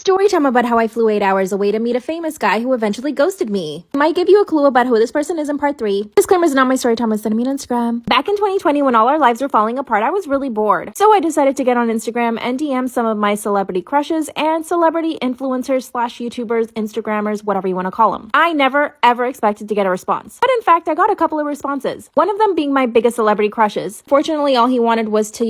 Story time about how I flew 8 hours away to meet a famous guy who eventually ghosted me. I might give you a clue about who this person is in part 3. Disclaimer is not my story time, send me on Instagram. Back in 2020, when all our lives were falling apart, I was really bored. So I decided to get on Instagram and DM some of my celebrity crushes and celebrity influencers / YouTubers, Instagrammers, whatever you want to call them. I never ever expected to get a response. But in fact, I got a couple of responses. One of them being my biggest celebrity crushes. Fortunately, all he wanted was to,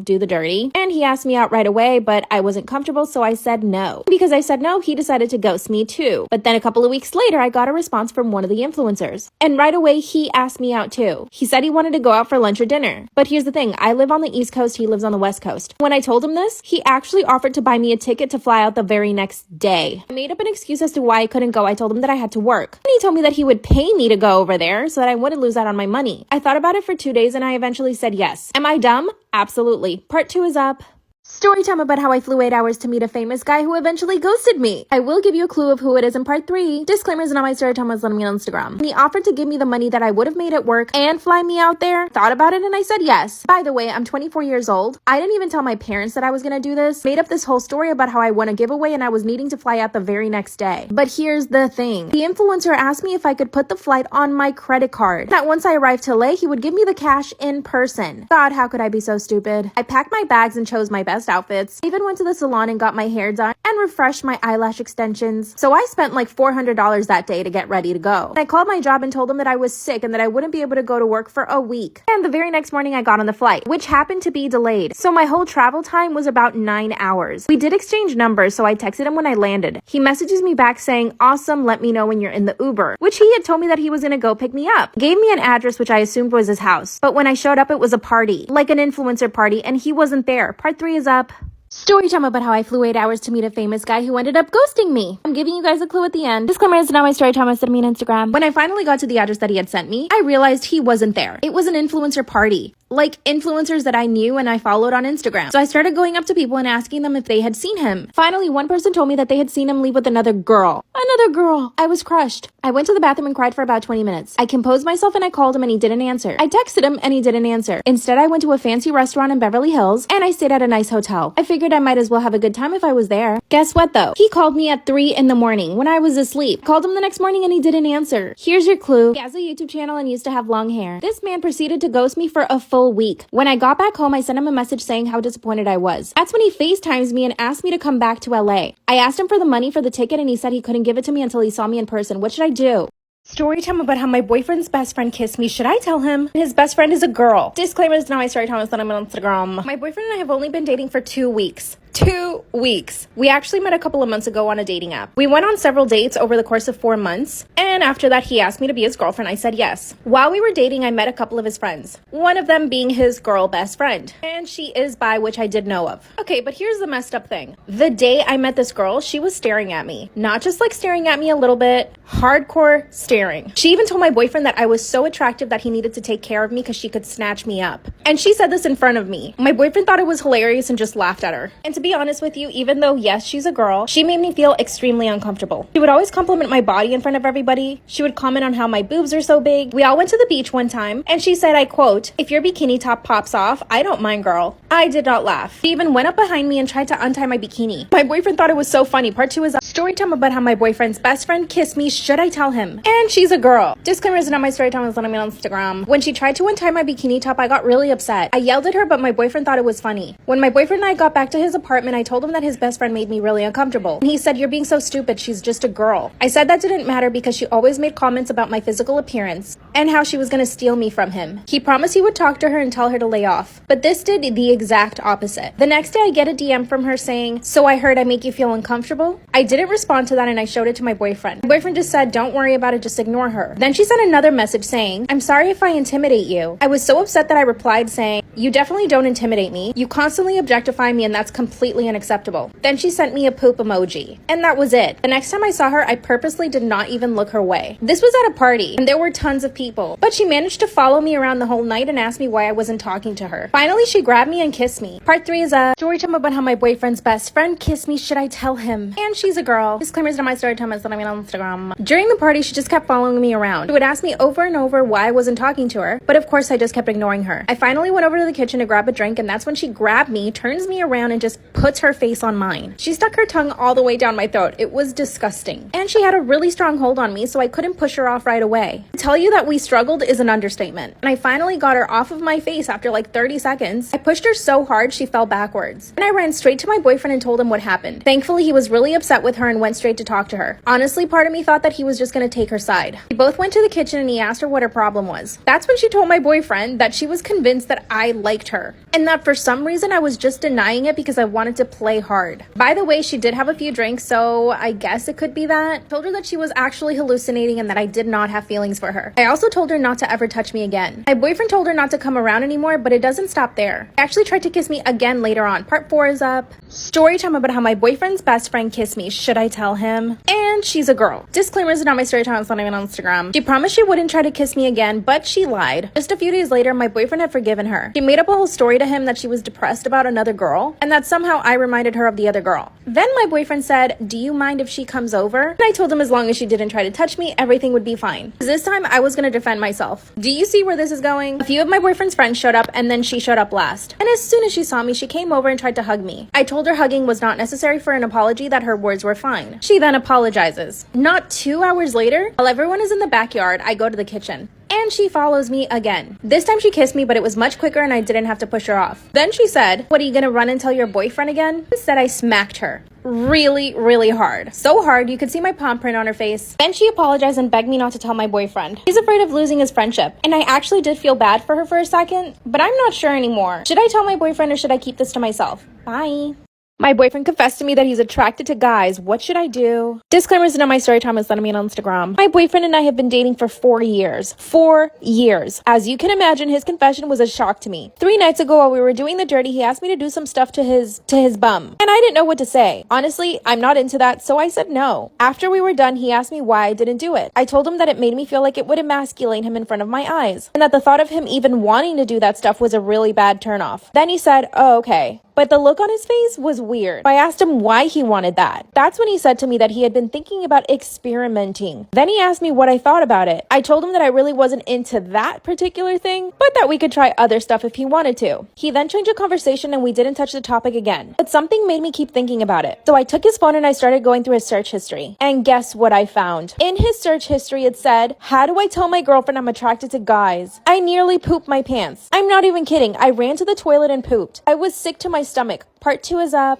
do the dirty. And he asked me out right away, but I wasn't comfortable, so I said no. Because I said no, he decided to ghost me too. But then a couple of weeks later, I got a response from one of the influencers. And right away, he asked me out too. He said he wanted to go out for lunch or dinner. But here's the thing, I live on the East Coast, he lives on the West Coast. When I told him this, he actually offered to buy me a ticket to fly out the very next day. I made up an excuse as to why I couldn't go. I told him that I had to work. And he told me that he would pay me to go over there so that I wouldn't lose out on my money. I thought about it for 2 days and I eventually said yes. Am I dumb? Absolutely. Part 2 is up. Story time about how I flew 8 hours to meet a famous guy who eventually ghosted me. I will give you a clue of who it is in part 3. Disclaimer is not my story time, let me on Instagram. He offered to give me the money that I would have made at work and fly me out there. Thought about it and I said yes. By the way, I'm 24 years old. I didn't even tell my parents that I was gonna do this. Made up this whole story about how I won a giveaway and I was needing to fly out the very next day. But here's the thing. The influencer asked me if I could put the flight on my credit card. That once I arrived to LA, he would give me the cash in person. God, how could I be so stupid? I packed my bags and chose my best outfits. Even went to the salon and got my hair done and refreshed my eyelash extensions. So I spent like $400 that day to get ready to go. I called my job and told them that I was sick and that I wouldn't be able to go to work for a week. And the very next morning I got on the flight, which happened to be delayed. So my whole travel time was about 9 hours. We did exchange numbers, so I texted him when I landed. He messages me back saying, awesome, let me know when you're in the Uber, which he had told me that he was gonna go pick me up. Gave me an address which I assumed was his house. But when I showed up, it was a party, like an influencer party, and he wasn't there. Part 3 is up. Story time about how I flew 8 hours to meet a famous guy who ended up ghosting me. I'm giving you guys a clue at the end. Disclaimer is not my story time, send me on Instagram. When I finally got to the address that he had sent me, I realized he wasn't there. It was an influencer party. Like influencers that I knew and I followed on Instagram. So I started going up to people and asking them if they had seen him. Finally, one person told me that they had seen him leave with another girl. Another girl! I was crushed. I went to the bathroom and cried for about 20 minutes. I composed myself and I called him and he didn't answer. I texted him and he didn't answer. Instead, I went to a fancy restaurant in Beverly Hills and I stayed at a nice hotel. I figured I might as well have a good time if I was there. Guess what though? He called me at 3 in the morning when I was asleep. Called him the next morning and he didn't answer. Here's your clue. He has a YouTube channel and used to have long hair. This man proceeded to ghost me for a full week. When I got back home, I sent him a message saying how disappointed I was. That's when he FaceTimes me and asked me to come back to LA. I asked him for the money for the ticket and he said he couldn't give it to me until he saw me in person. What should I do? Story time about how my boyfriend's best friend kissed me. Should I tell him? His best friend is a girl. Disclaimer is not my story time, I'm on Instagram. My boyfriend and I have only been dating for 2 weeks. 2 weeks. We actually met a couple of months ago on a dating app. We went on several dates over the course of 4 months, and after that he asked me to be his girlfriend. I said yes. While we were dating, I met a couple of his friends, one of them being his girl best friend, and she is bi, which I did know of. Okay, but here's the messed up thing. The day I met this girl, she was staring at me. Not just like staring at me a little bit, hardcore staring. She even told my boyfriend that I was so attractive that he needed to take care of me because she could snatch me up. And she said this in front of me. My boyfriend thought it was hilarious and just laughed at her. And to be honest with you, even though yes, she's a girl, she made me feel extremely uncomfortable. She would always compliment my body in front of everybody. She would comment on how my boobs are so big. We all went to the beach one time and she said, I quote, if your bikini top pops off, I don't mind, girl. I did not laugh. She even went up behind me and tried to untie my bikini. My boyfriend thought it was so funny. Part 2 is a story time about how my boyfriend's best friend kissed me. Should I tell him? And she's a girl. Disclaimer is not my story time, it's on Instagram. When she tried to untie my bikini top, I got really upset. I yelled at her, but my boyfriend thought it was funny. When my boyfriend and I got back to his apartment, I told him that his best friend made me really uncomfortable. And he said, you're being so stupid, she's just a girl. I said that didn't matter because she always made comments about my physical appearance and how she was gonna steal me from him. He promised he would talk to her and tell her to lay off. But this did the exact opposite. The next day I get a DM from her saying, so I heard I make you feel uncomfortable? I didn't respond to that and I showed it to my boyfriend. My boyfriend just said, don't worry about it, just ignore her. Then she sent another message saying, I'm sorry if I intimidate you. I was so upset that I replied saying, you definitely don't intimidate me. You constantly objectify me and that's completely unacceptable. Then she sent me a poop emoji. And that was it. The next time I saw her, I purposely did not even look her way. This was at a party and there were tons of people. But she managed to follow me around the whole night and asked me why I wasn't talking to her. Finally, she grabbed me and and kiss me. Part 3 is a story time about how my boyfriend's best friend kissed me. Should I tell him? And she's a girl. Disclaimers on my story time is that I'm on Instagram. During the party, she just kept following me around. She would ask me over and over why I wasn't talking to her, but of course I just kept ignoring her. I finally went over to the kitchen to grab a drink, and that's when she grabbed me, turns me around, and just puts her face on mine. She stuck her tongue all the way down my throat. It was disgusting. And she had a really strong hold on me, so I couldn't push her off right away. To tell you that we struggled is an understatement. And I finally got her off of my face after like 30 seconds. I pushed her so hard she fell backwards. And I ran straight to my boyfriend and told him what happened. Thankfully, he was really upset with her and went straight to talk to her. Honestly, part of me thought that he was just gonna take her side. We both went to the kitchen and he asked her what her problem was. That's when she told my boyfriend that she was convinced that I liked her, and that for some reason I was just denying it because I wanted to play hard. By the way, she did have a few drinks, so I guess it could be that. I told her that she was actually hallucinating and that I did not have feelings for her. I also told her not to ever touch me again. My boyfriend told her not to come around anymore, but it doesn't stop there. He actually tried to kiss me again later on. Part 4 is up. Story time about how my boyfriend's best friend kissed me. Should I tell him? And she's a girl. Disclaimers are not my story time, it's not even on Instagram. She promised she wouldn't try to kiss me again, but she lied. Just a few days later, my boyfriend had forgiven her. She made up a whole story to him that she was depressed about another girl, and that somehow I reminded her of the other girl. Then my boyfriend said, "Do you mind if she comes over?" And I told him as long as she didn't try to touch me, everything would be fine. This time, I was gonna defend myself. Do you see where this is going? A few of my boyfriend's friends showed up, and then she showed up last. And as soon as she saw me, she came over and tried to hug me. I told her hugging was not necessary for an apology, that her words were fine. She then apologizes. Not 2 hours later, while everyone is in the backyard, I go to the kitchen. And she follows me again. This time she kissed me, but it was much quicker and I didn't have to push her off. Then she said, "What, are you gonna run and tell your boyfriend again?" Instead, I smacked her. Really hard. So hard, you could see my palm print on her face. Then she apologized and begged me not to tell my boyfriend. He's afraid of losing his friendship. And I actually did feel bad for her for a second, but I'm not sure anymore. Should I tell my boyfriend or should I keep this to myself? Bye. My boyfriend confessed to me that he's attracted to guys. What should I do? Disclaimers in my story time is letting me on Instagram. My boyfriend and I have been dating for 4 years. 4 years. As you can imagine, his confession was a shock to me. 3 nights ago while we were doing the dirty, he asked me to do some stuff to his bum. And I didn't know what to say. Honestly, I'm not into that, so I said no. After we were done, he asked me why I didn't do it. I told him that it made me feel like it would emasculate him in front of my eyes, and that the thought of him even wanting to do that stuff was a really bad turnoff. Then he said, "Oh, okay." But the look on his face was weird. I asked him why he wanted that. That's when he said to me that he had been thinking about experimenting. Then he asked me what I thought about it. I told him that I really wasn't into that particular thing, but that we could try other stuff if he wanted to. He then changed the conversation and we didn't touch the topic again. But something made me keep thinking about it. So I took his phone and I started going through his search history. And guess what I found? In his search history, it said, "How do I tell my girlfriend I'm attracted to guys?" I nearly pooped my pants. I'm not even kidding. I ran to the toilet and pooped. I was sick to my stomach. Part 2 is up.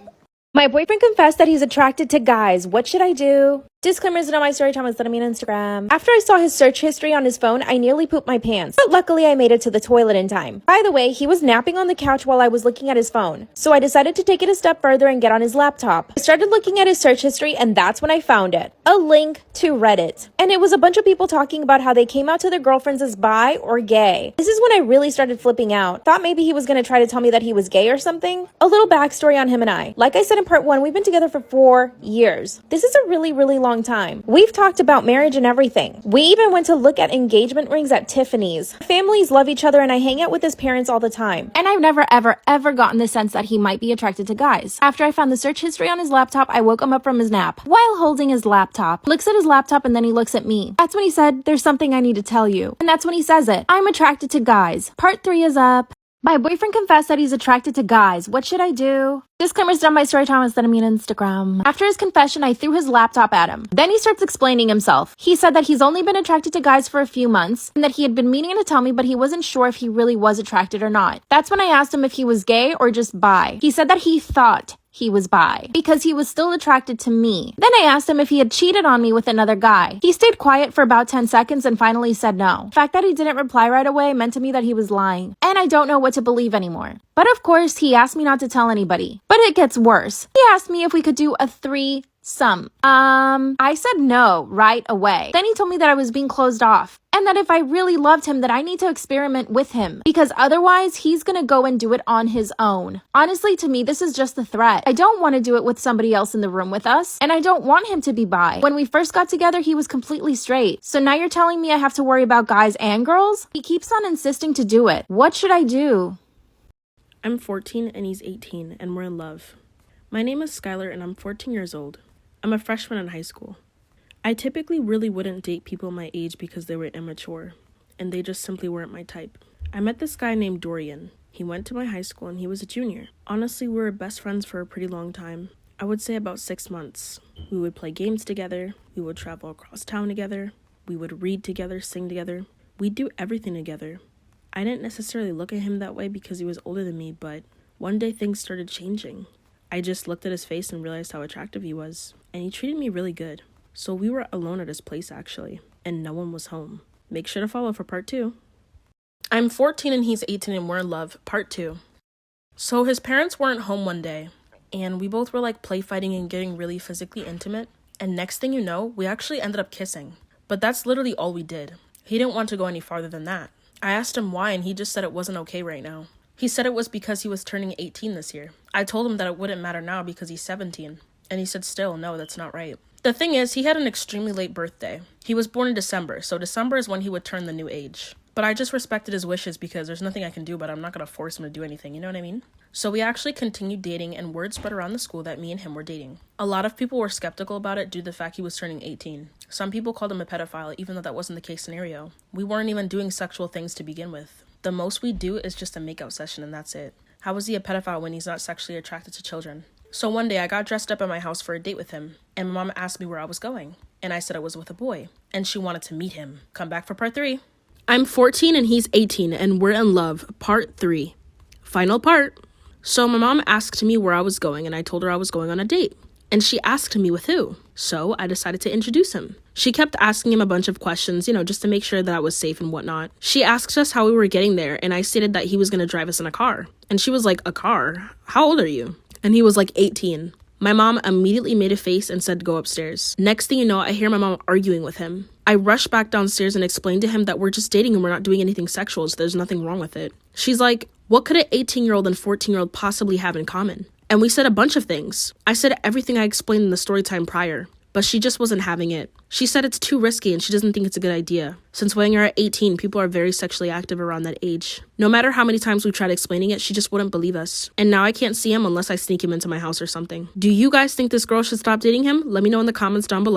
My boyfriend confessed that he's attracted to guys. What should I do? Disclaimers on my story time is that I'm on Instagram. After I saw his search history on his phone, I nearly pooped my pants. But luckily, I made it to the toilet in time. By the way, he was napping on the couch while I was looking at his phone. So I decided to take it a step further and get on his laptop. I started looking at his search history, and that's when I found it. A link to Reddit. And it was a bunch of people talking about how they came out to their girlfriends as bi or gay. This is when I really started flipping out. Thought maybe he was going to try to tell me that he was gay or something. A little backstory on him and I. Like I said in part 1, we've been together for 4 years. This is a really long time. We've talked about marriage and everything. We even went to look at engagement rings at Tiffany's. Families love each other and I hang out with his parents all the time. And I've never ever gotten the sense that he might be attracted to guys. After I found the search history on his laptop, I woke him up from his nap while holding his laptop. Looks at his laptop and then he looks at me. That's when he said, "There's something I need to tell you." And that's when he says it. I'm attracted to guys. Part 3 is up. My boyfriend confessed that he's attracted to guys. What should I do? Disclaimers on my story time is that I'm on Instagram. After his confession, I threw his laptop at him. Then he starts explaining himself. He said that he's only been attracted to guys for a few months and that he had been meaning to tell me, but he wasn't sure if he really was attracted or not. That's when I asked him if he was gay or just bi. He said that he thought he was bi because he was still attracted to me. Then I asked him if he had cheated on me with another guy. He stayed quiet for about 10 seconds and finally said no. The fact that he didn't reply right away meant to me that he was lying, and I don't know what to believe anymore. But of course, he asked me not to tell anybody. But it gets worse. He asked me if we could do a threesome. I said no right away. Then he told me that I was being closed off, and that if I really loved him, that I need to experiment with him, because otherwise he's gonna go and do it on his own. Honestly, to me, this is just a threat. I don't want to do it with somebody else in the room with us, and I don't want him to be bi. When we first got together, he was completely straight. So now you're telling me I have to worry about guys and girls? He keeps on insisting to do it. What should I do? I'm 14 and he's 18 and we're in love. My name is Skylar and I'm 14 years old. I'm a freshman in high school. I typically really wouldn't date people my age because they were immature, and they just simply weren't my type. I met this guy named Dorian. He went to my high school and he was a junior. Honestly, we were best friends for a pretty long time. I would say about 6 months. We would play games together, we would travel across town together, we would read together, sing together. We'd do everything together. I didn't necessarily look at him that way because he was older than me, but one day things started changing. I just looked at his face and realized how attractive he was, and he treated me really good. So we were alone at his place actually, and no one was home. Make sure to follow for part 2. I'm 14 and he's 18 and we're in love, part 2. So his parents weren't home one day, and we both were like play fighting and getting really physically intimate, and next thing you know, we actually ended up kissing. But that's literally all we did. He didn't want to go any farther than that. I asked him why and he just said it wasn't okay right now. He said it was because he was turning 18 this year. I told him that it wouldn't matter now because he's 17, and he said still, no, that's not right. The thing is, he had an extremely late birthday. He was born in December, so December is when he would turn the new age. But I just respected his wishes because there's nothing I can do, but I'm not going to force him to do anything, you know what I mean? So we actually continued dating, and word spread around the school that me and him were dating. A lot of people were skeptical about it due to the fact he was turning 18. Some people called him a pedophile, even though that wasn't the case scenario. We weren't even doing sexual things to begin with. The most we do is just a makeout session, and that's it. How is he a pedophile when he's not sexually attracted to children? So one day I got dressed up at my house for a date with him, and my mom asked me where I was going, and I said I was with a boy, and she wanted to meet him. Come back for part 3. I'm 14 and he's 18 and we're in love, part 3. Final part. So my mom asked me where I was going, and I told her I was going on a date. And she asked me with who. So I decided to introduce him. She kept asking him a bunch of questions, just to make sure that I was safe and whatnot. She asked us how we were getting there, and I stated that he was going to drive us in a car. And she was like, a car? How old are you? And he was like 18. My mom immediately made a face and said, go upstairs. Next thing you know, I hear my mom arguing with him. I rushed back downstairs and explained to him that we're just dating and we're not doing anything sexual, so there's nothing wrong with it. She's like, what could an 18-year-old and 14-year-old possibly have in common? And we said a bunch of things. I said everything I explained in the Storytime prior, but she just wasn't having it. She said it's too risky and she doesn't think it's a good idea. Since when you're at 18, people are very sexually active around that age. No matter how many times we tried explaining it, she just wouldn't believe us. And now I can't see him unless I sneak him into my house or something. Do you guys think this girl should stop dating him? Let me know in the comments down below.